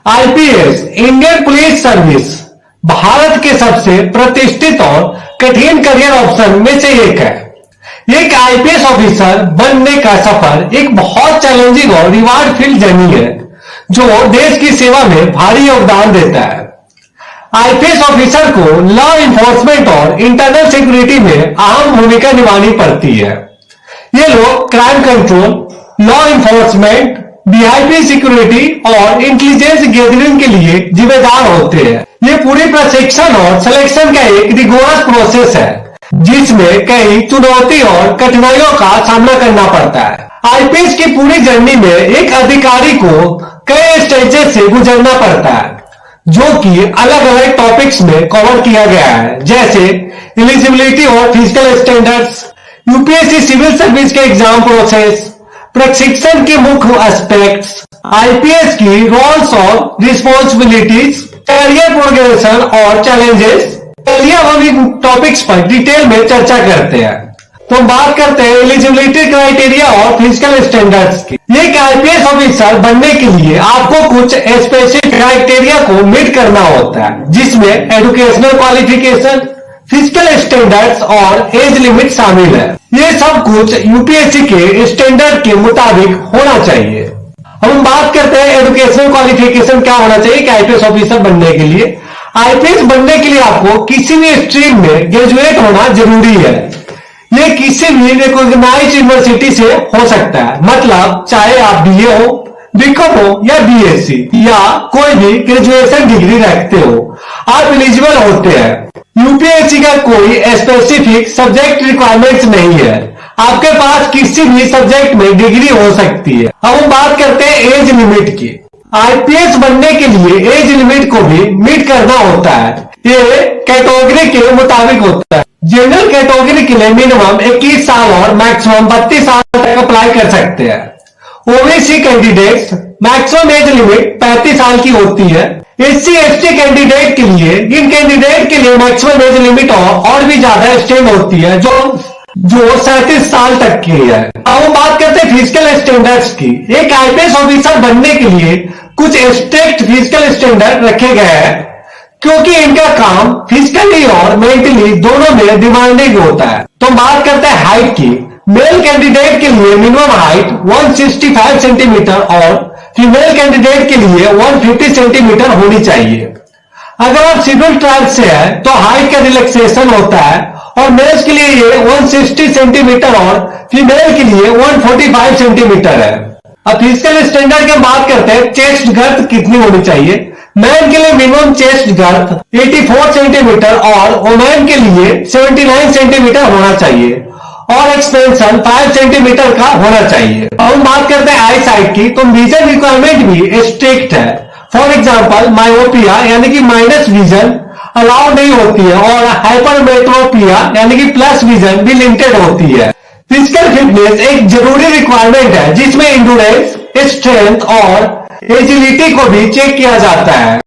IPS Indian police service Bharat के सबसे प्रतिष्ठित और कठिन करियर ऑप्शन में से एक है। एक आईपीएस ऑफिसर बनने का सफर एक बहुत चैलेंजिंग और रिवार्ड फील्ड जर्नी है जो देश की सेवा में भारी योगदान देता है। आईपीएस ऑफिसर को लॉ इन्फोर्समेंट और इंटरनल सिक्योरिटी में अहम भूमिका निभानी पड़ती है। ये लोग crime control, law enforcement, VIP security और इंटेलिजेंस गैदरिंग के लिए जिम्मेदार होते हैं। ये पूरी प्रशिक्षण और सिलेक्शन का एक रिगोरस प्रोसेस है जिसमें कई चुनौती और कठिनाइयों का सामना करना पड़ता है। आईपीएस की पूरी जर्नी में एक अधिकारी को कई स्टेजेस से गुजरना पड़ता है जो कि अलग अलग टॉपिक्स में कवर किया गया है, जैसे एलिजिबिलिटी और physical standards, UPSC civil service के एग्जाम प्रोसेस, प्रशिक्षण के मुख्य एस्पेक्ट्स, आईपीएस की रोल्स और रिस्पॉन्सिबिलिटीज, करियर प्रोग्रेशन और चैलेंजेस। चलिए हम इन टॉपिक्स पर डिटेल में चर्चा करते हैं। तो हम बात करते हैं एलिजिबिलिटी क्राइटेरिया और फिजिकल स्टैंडर्ड्स की। एक आईपीएस ऑफिसर बनने के लिए आपको कुछ स्पेसिफिक क्राइटेरिया को मीट करना होता है, जिसमें एजुकेशनल क्वालिफिकेशन, फिजिकल स्टैंडर्ड्स और एज लिमिट शामिल है। ये सब कुछ यूपीएससी के स्टैंडर्ड के मुताबिक होना चाहिए। हम बात करते हैं एजुकेशनल क्वालिफिकेशन क्या होना चाहिए आईपीएस ऑफिसर बनने के लिए। आईपीएस बनने के लिए आपको किसी भी स्ट्रीम में ग्रेजुएट होना जरूरी है। ये किसी भी रिकॉग्नाइज्ड यूनिवर्सिटी से हो सकता है, मतलब चाहे आप बीए हो, बीकॉम हो या बीएससी या कोई भी ग्रेजुएशन डिग्री रखते हो, आप एलिजिबल होते हैं। यूपीएससी का कोई स्पेसिफिक सब्जेक्ट रिक्वायरमेंट्स नहीं है, आपके पास किसी भी सब्जेक्ट में डिग्री हो सकती है। अब हम बात करते हैं एज लिमिट की। आईपीएस बनने के लिए एज लिमिट को भी मीट करना होता है। ये कैटेगरी के मुताबिक होता है। जनरल कैटेगरी के लिए मिनिमम 21 साल और मैक्सिमम 32 साल तक अप्लाई कर सकते हैं। OBC candidates maximum age limit 35 साल की होती है। एससी एसटी कैंडिडेट के लिए, इन कैंडिडेट के लिए मैक्सिमम एज लिमिट और भी ज्यादा एक्सटेंड होती है जो 37 साल तक की है। अब हम बात करते हैं फिजिकल स्टैंडर्ड्स की। एक आईपीएस ऑफिसर बनने के लिए कुछ स्ट्रिक्ट फिजिकल स्टैंडर्ड रखे गए हैं क्योंकि इनका काम फिजिकली और मेंटली दोनों में डिमांडिंग होता है। तो हम बात करते हैं हाइट की। मेल कैंडिडेट के लिए मिनिमम हाइट 165 सेंटीमीटर और फीमेल कैंडिडेट के लिए 150 सेंटीमीटर होनी चाहिए। अगर आप सिविल ट्राइब से है तो हाइट का रिलैक्सेशन होता है और मेल्स के लिए ये 160 सेंटीमीटर और फीमेल के लिए 145 सेंटीमीटर है। अब फिजिकल स्टैंडर्ड की बात करते हैं, चेस्ट गर्थ कितनी होनी चाहिए। मैन के लिए मिनिमम चेस्ट गर्थ 84 सेंटीमीटर और वुमेन के लिए 79 सेंटीमीटर होना चाहिए और एक्सपेंशन 5 सेंटीमीटर का होना चाहिए। अब हम बात करते हैं आई साइट की। तो विजन रिक्वायरमेंट भी स्ट्रिक्ट है। फॉर एग्जांपल मायोपिया यानी कि माइनस विजन अलाउ नहीं होती है और हाइपरमेट्रोपिया यानी कि प्लस विजन भी लिमिटेड होती है। फिजिकल फिटनेस एक जरूरी रिक्वायरमेंट है जिसमें इंड्योरेंस, स्ट्रेंथ और एजिलिटी को भी चेक किया जाता है।